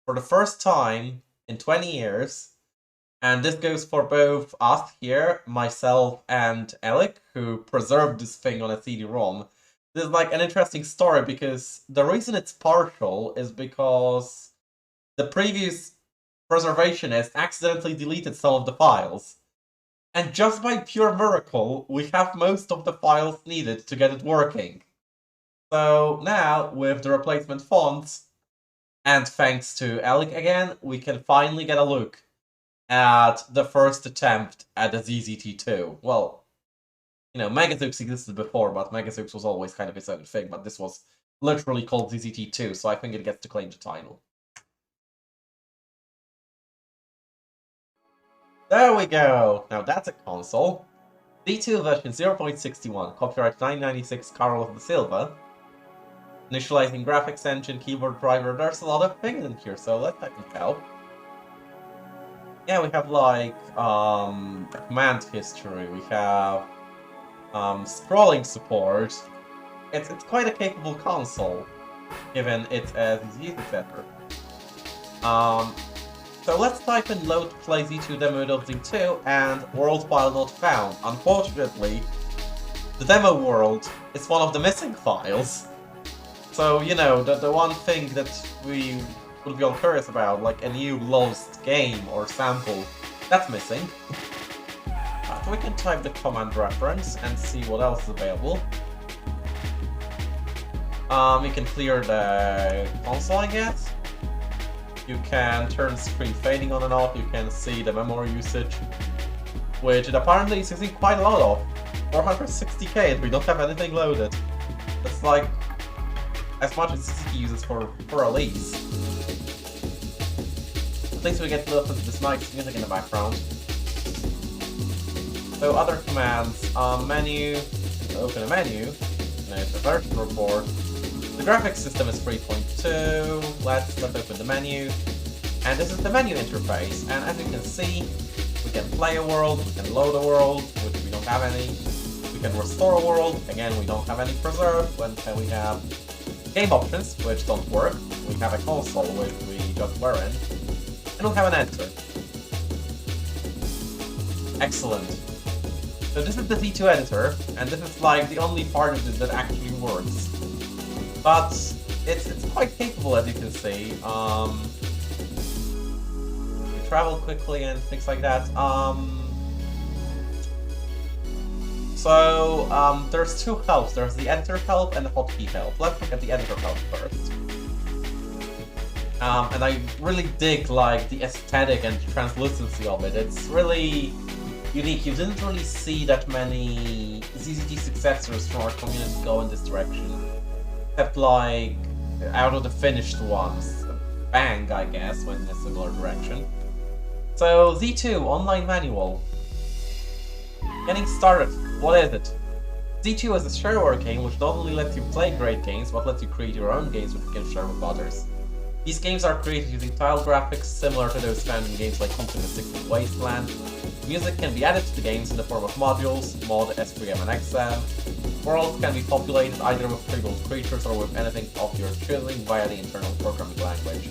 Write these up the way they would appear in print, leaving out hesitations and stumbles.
for the first time in 20 years, and this goes for both us here, myself and Elig, who preserved this thing on a CD-ROM. This is like an interesting story because the reason it's partial is because the previous preservationist accidentally deleted some of the files. And just by pure miracle, we have most of the files needed to get it working. So now, with the replacement fonts, and thanks to Elig again, we can finally get a look at the first attempt at the ZZT2. Well, you know, MegaZeux existed before, but MegaZeux was always kind of its own thing, but this was literally called ZZT2, so I think it gets to claim the title. There we go! Now that's a console. Z2 version 0.61, copyright 996 Carlos DaSilva. Initializing graphics engine, keyboard driver, there's a lot of things in here, so let's actually help. Yeah, we have like command history, we have scrolling support. It's quite a capable console, given it's a ZZT successor. So let's type in load to play Z2 demo.z2 and world file not found. Unfortunately, the demo world is one of the missing files. So, you know, the one thing that we would be all curious about, like a new lost game or sample, that's missing. We can type the command reference and see what else is available. You can clear the console, I guess. You can turn screen fading on and off, you can see the memory usage, which it apparently is using quite a lot of. 460k and we don't have anything loaded. That's like as much as ZZT uses for release. At least we get to listen to this nice music in the background. So other commands, menu, open a menu, and it's a version report. The graphics system is 3.2, let's open the menu, and this is the menu interface, and as you can see, we can play a world, we can load a world, which we don't have any, we can restore a world, again we don't have any preserved, we have game options, which don't work, we have a console, which we just were in, and we have an enter. Excellent. So this is the Z2 editor, and this is like the only part of it that actually works. But it's quite capable, as you can see. You travel quickly and things like that. There's two helps. There's the editor help and the hotkey help. Let's look at the editor help first. And I really dig like the aesthetic and translucency of it. It's really unique. You didn't really see that many ZZT successors from our community go in this direction. Except like out of the finished ones. Bang, I guess, went in a similar direction. So Z2 online manual. Getting started. What is it? Z2 is a shareware game which not only lets you play great games, but lets you create your own games which you can share with others. These games are created using tile graphics similar to those found in games like Ultimate 6 Wasteland. Music can be added to the games in the form of modules, mod, S3M and XM. Worlds can be populated either with pre-built creatures or with anything of your choosing via the internal programming language.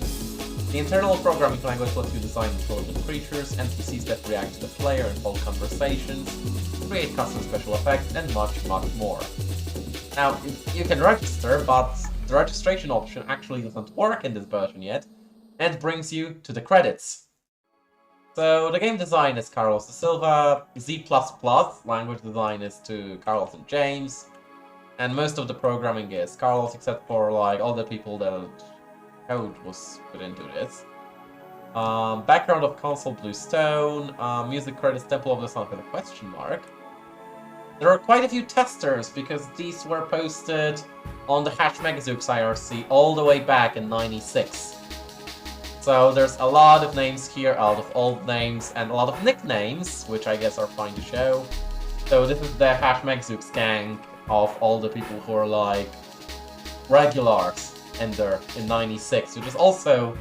The internal programming language lets you design intelligent creatures, NPCs that react to the player and hold conversations, create custom special effects, and much, much more. Now, you can register, but the registration option actually doesn't work in this version yet, and brings you to the credits. So the game design is Carlos DaSilva, Z++ language design is to Carlos and James, and most of the programming is Carlos, except for like all the people that code was put into this. Background of console Bluestone, music credits Temple of the Sun with a question mark. There are quite a few testers because these were posted on the #MegaZeux IRC all the way back in '96. So there's a lot of names here, a lot of old names, and a lot of nicknames, which I guess are fine to show. So this is the #MegaZeux gang of all the people who are like regulars in there in '96, which is also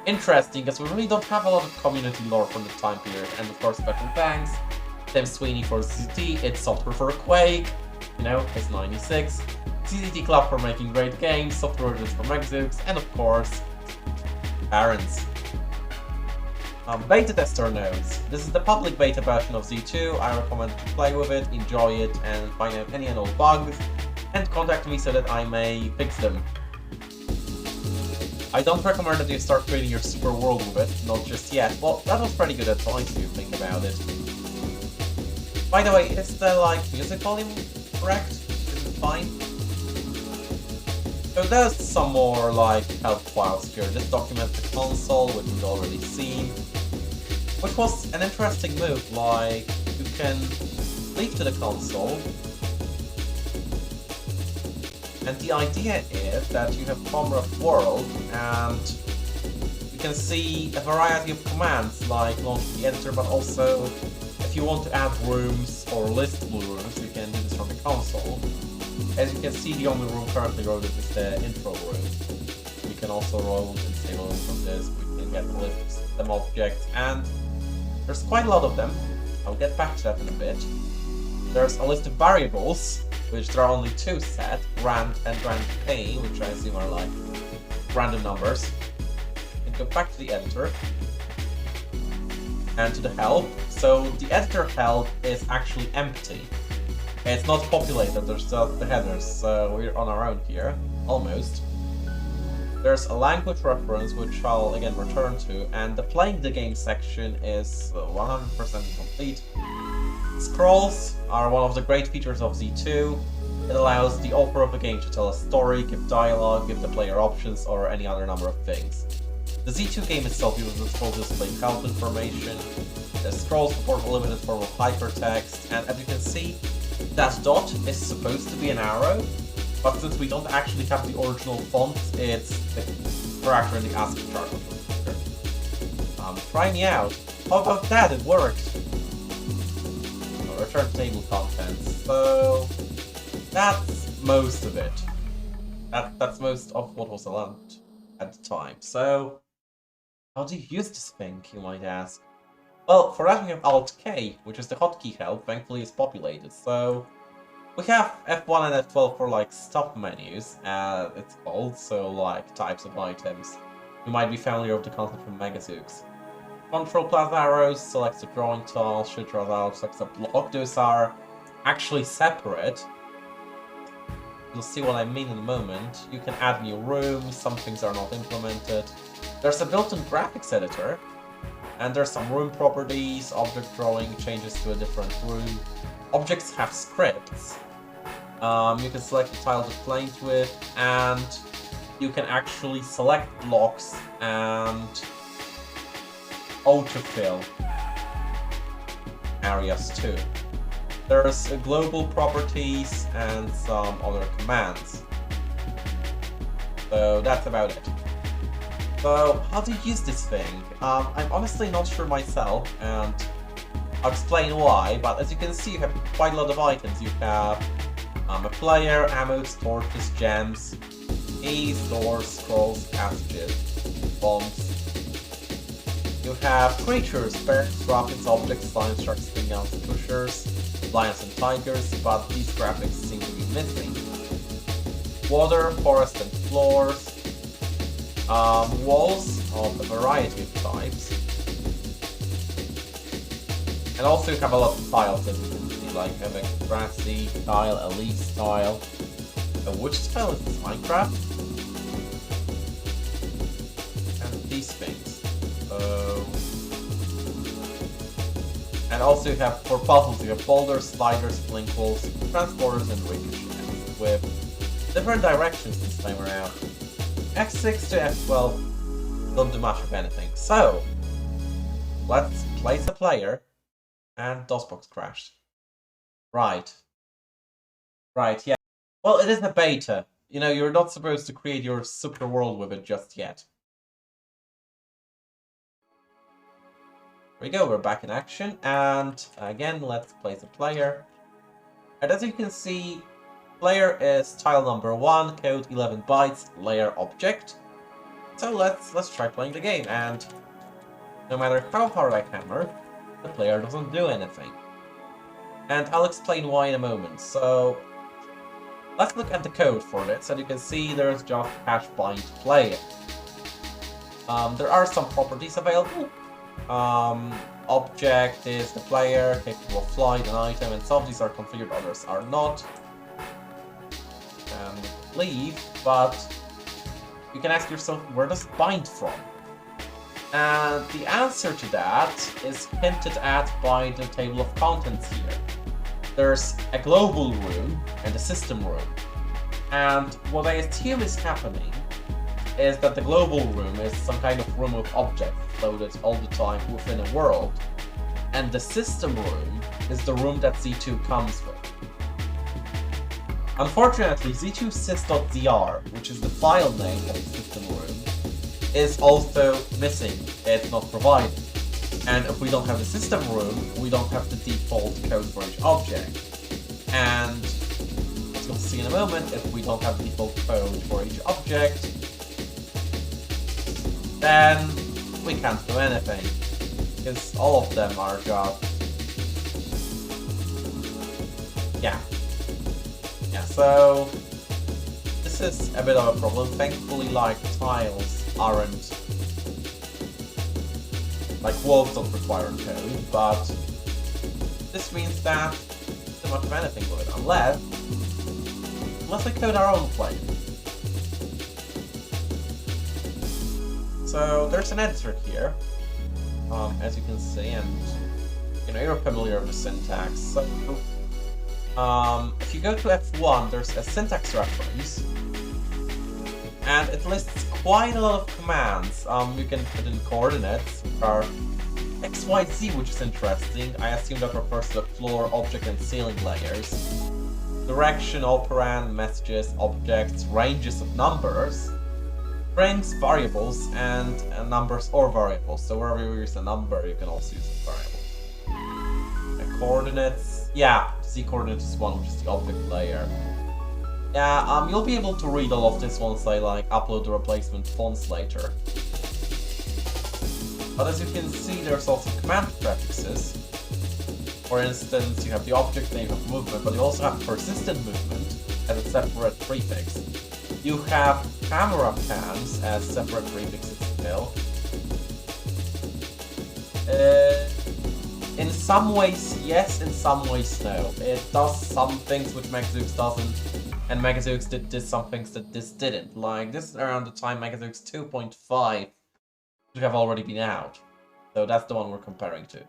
interesting because we really don't have a lot of community lore from this time period. And of course, special thanks Tim Sweeney for ZZT, its software for Quake, you know, it's '96, ZZT Club for making great games, software for MegaZeux, and of course, parents. Beta tester notes. This is the public beta version of Z2. I recommend to play with it, enjoy it, and find out any and all bugs, and contact me so that I may fix them. I don't recommend that you start creating your super world with it, not just yet. Well, that was pretty good advice if you think about it. By the way, is the music volume correct? Is it fine? So there's some more help files here. This documents the console, which we've already seen. Which was an interesting move, you can leave to the console. And the idea is that you have Former World, and you can see a variety of commands like launch the editor, but also if you want to add rooms or list blue rooms, you can do this from the console. As you can see, the only room currently loaded is the intro room. We can also roll and disable from this, we can get lists, them objects, and there's quite a lot of them. I'll get back to that in a bit. There's a list of variables, which there are only two set, rand and rand k, which I assume are random numbers. And go back to the editor and to the help. So the editor help is actually empty. It's not populated, there's just the headers, so we're on our own here, almost. There's a language reference, which I'll again return to, and the playing the game section is 100% complete. Scrolls are one of the great features of Z2. It allows the author of the game to tell a story, give dialogue, give the player options, or any other number of things. The Z2 game itself uses the scroll to display health information. The scrolls support a limited form of hypertext, and as you can see, that dot is supposed to be an arrow, but since we don't actually have the original font, it's the character in the ASCII chart. Try me out. How about that? It worked. Return table contents. So that's most of it. That's most of what was allowed at the time. So how do you use this thing, you might ask? Well, for that we have Alt-K, which is the hotkey help, thankfully is populated. So we have F1 and F12 for stop menus, it's called, so types of items. You might be familiar with the concept from MegaZeux. Control plus arrows, select the drawing tile, should draw out, select the block. Those are actually separate. You'll see what I mean in a moment. You can add new rooms, some things are not implemented. There's a built-in graphics editor, and there's some room properties, object drawing changes to a different room. Objects have scripts. You can select the tile to play with, and you can actually select blocks and autofill areas too. There's global properties and some other commands. So that's about it. So how to use this thing? I'm honestly not sure myself, and I'll explain why, but as you can see you have quite a lot of items. You have a player, ammo, torches, gems, keys, doors, scrolls, passages, bombs. You have creatures, birds, rockets, objects, lions, sharks, stingouts, pushers, lions and tigers, but these graphics seem to be missing. Water, forest and floors. Walls of a variety of types. And also you have a lot of tiles, as you can see, like have a grassy tile, a leaf tile. Which tile is this? Minecraft? And these things. And also you have, for puzzles, you have boulders, sliders, blink walls, transporters, and ricochets, with different directions this time around. F6 to F12 don't do much of anything. So, let's place a player, and DOSBox crashed. Right, yeah. Well, it is a beta. You know, you're not supposed to create your super world with it just yet. There we go, we're back in action, and again, let's place a player. And as you can see, player is tile number 1, code 11 bytes, layer object. So let's try playing the game, and no matter how hard I hammer, the player doesn't do anything. And I'll explain why in a moment. So let's look at the code for this, and you can see there's just hash bind player. There are some properties available. Object is the player, capable of flight, an item, and some of these are configured, others are not. And leave, but you can ask yourself, where does bind from? And the answer to that is hinted at by the table of contents here. There's a global room and a system room. And what I assume is happening is that the global room is some kind of room with objects loaded all the time within a world. And the system room is the room that Z2 comes with. Unfortunately, Z2 sys.dr, which is the file name of the system room, is also missing. It's not provided. And if we don't have the system room, we don't have the default code for each object. And as you'll see in a moment, if we don't have default code for each object, then we can't do anything. Because all of them are just... Yeah, so this is a bit of a problem. Thankfully, like, tiles aren't... Like, walls don't require code, but this means that too much of anything would, unless we code our own plane. So there's an editor here, as you can see, and you're familiar with the syntax. So if you go to F1, there's a syntax reference, and it lists quite a lot of commands. You can put in coordinates, which are X, Y, Z, which is interesting. I assume that refers to the floor, object, and ceiling layers. Direction, operand, messages, objects, ranges of numbers, strings, variables, and numbers or variables. So wherever you use a number, you can also use a variable. And coordinates, yeah, Z coordinates is one, which is the object layer. Yeah, you'll be able to read all of this once I upload the replacement fonts later. But as you can see, there's also command prefixes. For instance, you have the object name of movement, but you also have persistent movement as a separate prefix. You have camera pans as separate prefixes still. In some ways, yes, in some ways, no. It does some things which MegaZeux doesn't, and MegaZeux did some things that this didn't. Like, this is around the time MegaZeux 2.5 should have already been out. So that's the one we're comparing to.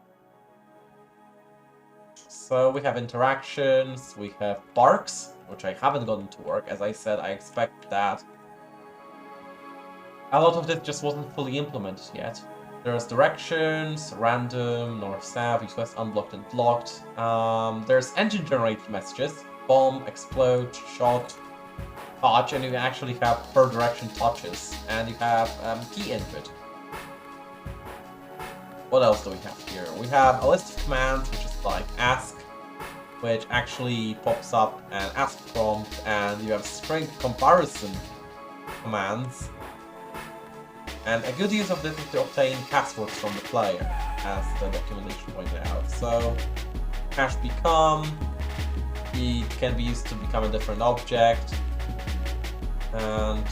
So we have interactions, we have barks, which I haven't gotten to work. As I said, I expect that a lot of this just wasn't fully implemented yet. There's directions, random, north, south, east, west, unblocked and blocked. There's engine-generated messages, bomb, explode, shot, touch, and you actually have per direction touches, and you have key input. What else do we have here? We have a list of commands, which is like ask, which actually pops up an ask prompt, and you have string comparison commands. And a good use of this is to obtain passwords from the player, as the documentation pointed out. So, hash become, it can be used to become a different object, and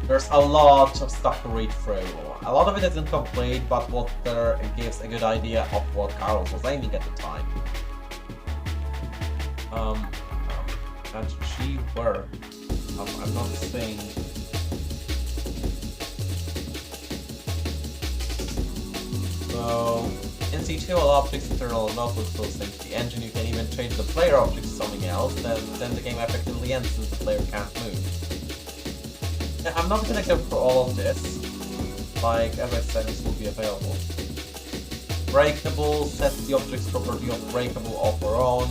there's a lot of stuff to read through. A lot of it is incomplete, but what there gives a good idea of what Carlos was aiming at the time. And G were. I'm not saying. So in Z2, all objects internal and not will still sync to the engine. You can even change the player object to something else, then the game effectively ends since the player can't move. Now, I'm not gonna go through all of this. Like, as I said, this will be available. Breakable sets the object's property of breakable off or on.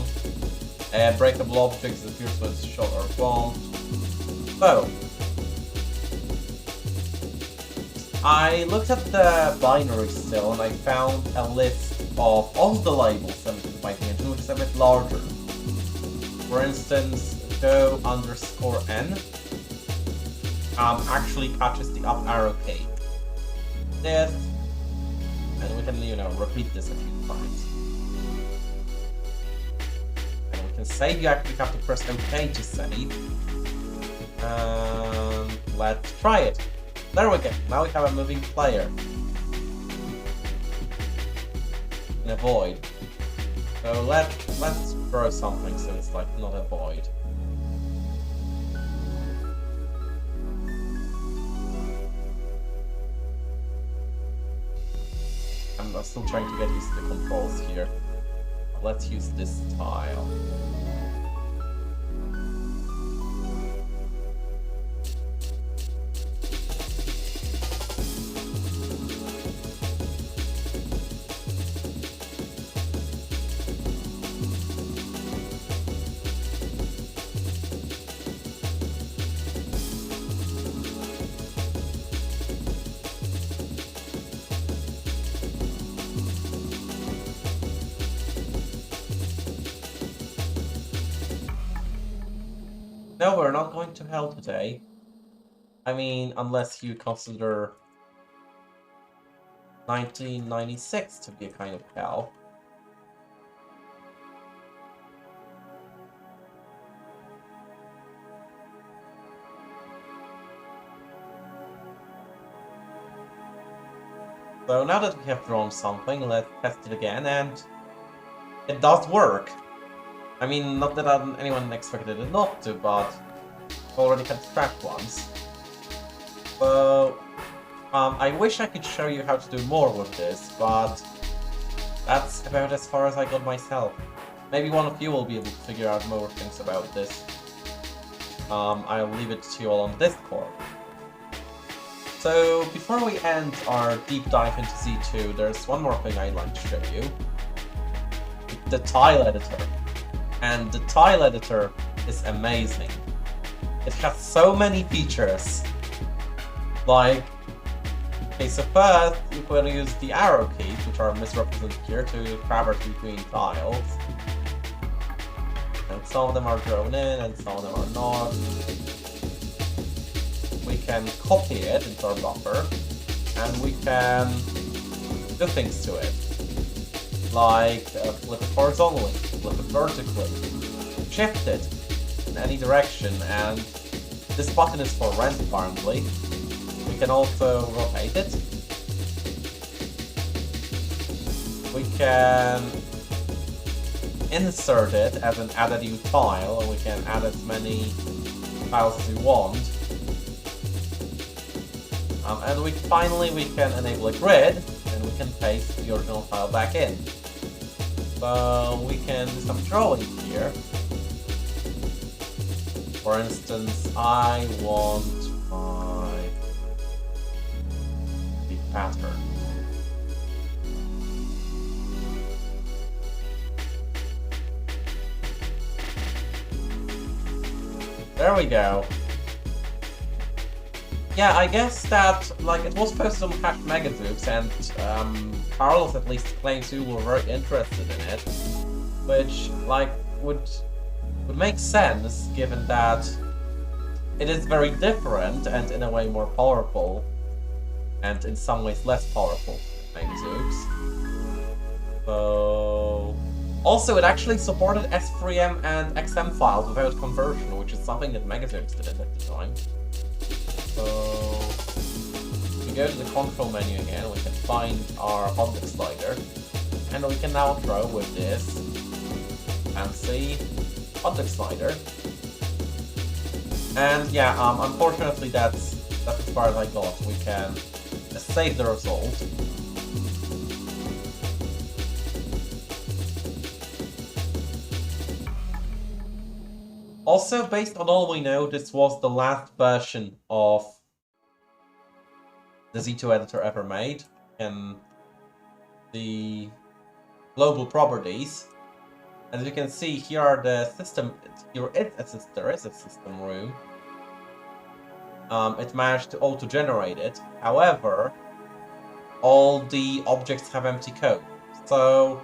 Breakable objects appears when it's shot or bombed. So, I looked at the binary still and I found a list of all the labels that by the engine, which is a bit larger. For instance, go_n actually catches the up arrow key. This, and we can, repeat this a few times. And we can save, you actually have to press OK to save. And let's try it. There we go. Now we have a moving player. In a void. So let's throw something so it's like not a void. I'm still trying to get used to the controls here. Let's use this tile. No, we're not going to hell today. I mean, unless you consider 1996 to be a kind of hell. So now that we have drawn something, let's test it again, and it does work. I mean, not that anyone expected it not to, but already had scratched once. So, I wish I could show you how to do more with this, but that's about as far as I got myself. Maybe one of you will be able to figure out more things about this. I'll leave it to you all on Discord. So, before we end our deep dive into Z2, there's one more thing I'd like to show you. The tile editor. And the tile editor is amazing. It has so many features. Like, okay, so first you can use the arrow keys, which are misrepresented here, to traverse between tiles. And some of them are drawn in, and some of them are not. We can copy it into our buffer, and we can do things to it. Like flip it horizontally, flip it vertically, shift it in any direction, and this button is for rent apparently. We can also rotate it. We can insert it as an add a new tile, and we can add as many tiles as we want. And finally we can enable a grid, and we can paste the original tile back in. So we can do some drawing here. For instance, I want my big pattern. There we go. Yeah, I guess that, like, it was posted on #MegaZeux, and Carlos at least claims you were very interested in it, which, like, would make sense given that it is very different and in a way more powerful, and in some ways less powerful than MegaZeux. So, also, it actually supported S3M and XM files without conversion, which is something that MegaZeux didn't at the time. So, we go to the control menu again, we can find our object slider, and we can now draw with this fancy object slider. And yeah, unfortunately that's as far as I got. We can save the result. Also, based on all we know, this was the last version of the Z2 editor ever made in the global properties. As you can see, here are the system. There is a system room. It managed to auto-generate it. However, all the objects have empty code. So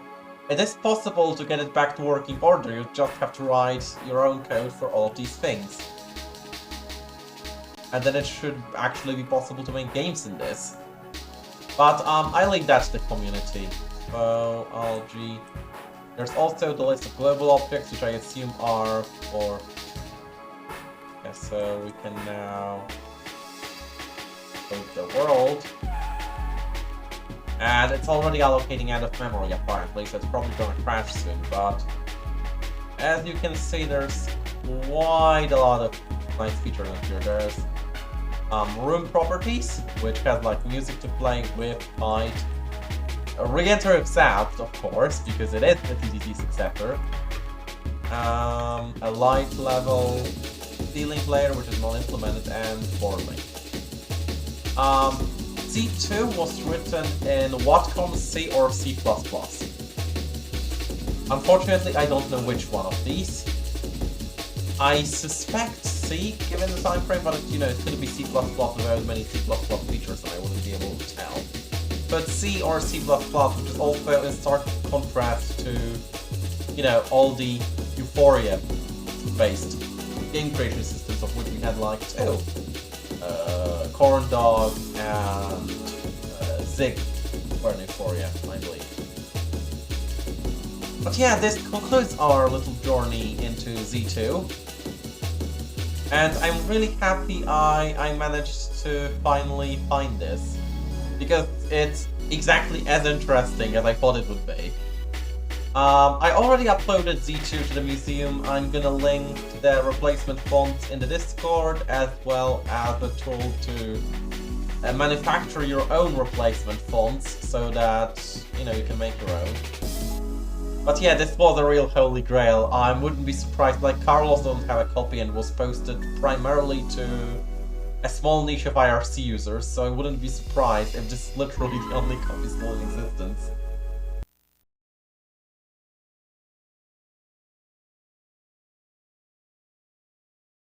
it is possible to get it back to working order. You just have to write your own code for all of these things. And then it should actually be possible to make games in this. But I leave that to the community. So, LG. There's also the list of global objects, which I assume are for... Yeah, so we can now of the world. And it's already allocating out of memory apparently, so it's probably gonna crash soon, but as you can see, there's quite a lot of nice features in here. There's room properties, which has like music to play with, fight, a re-enter of sound, of course, because it is the ZZT successor, a light level, ceiling player, which is not implemented, and boarding. Z2 was written in Whatcom C or C++. Unfortunately, I don't know which one of these. I suspect C, given the time frame, but you know, it could be C++ without many C++ features, and I wouldn't be able to tell. But C or C++, which is also in stark contrast to, you know, all the Euphoria-based game creation systems, of which we had like two. Corn Dog and Zig were in Euphoria, I believe. But yeah, this concludes our little journey into Z2. And I'm really happy I managed to finally find this, because it's exactly as interesting as I thought it would be. I already uploaded Z2 to the museum. I'm gonna link the replacement fonts in the Discord, as well as a tool to manufacture your own replacement fonts, so that, you know, you can make your own. But yeah, this was a real holy grail. I wouldn't be surprised, like Carlos doesn't have a copy and was posted primarily to a small niche of IRC users, so I wouldn't be surprised if this is literally the only copy still in existence.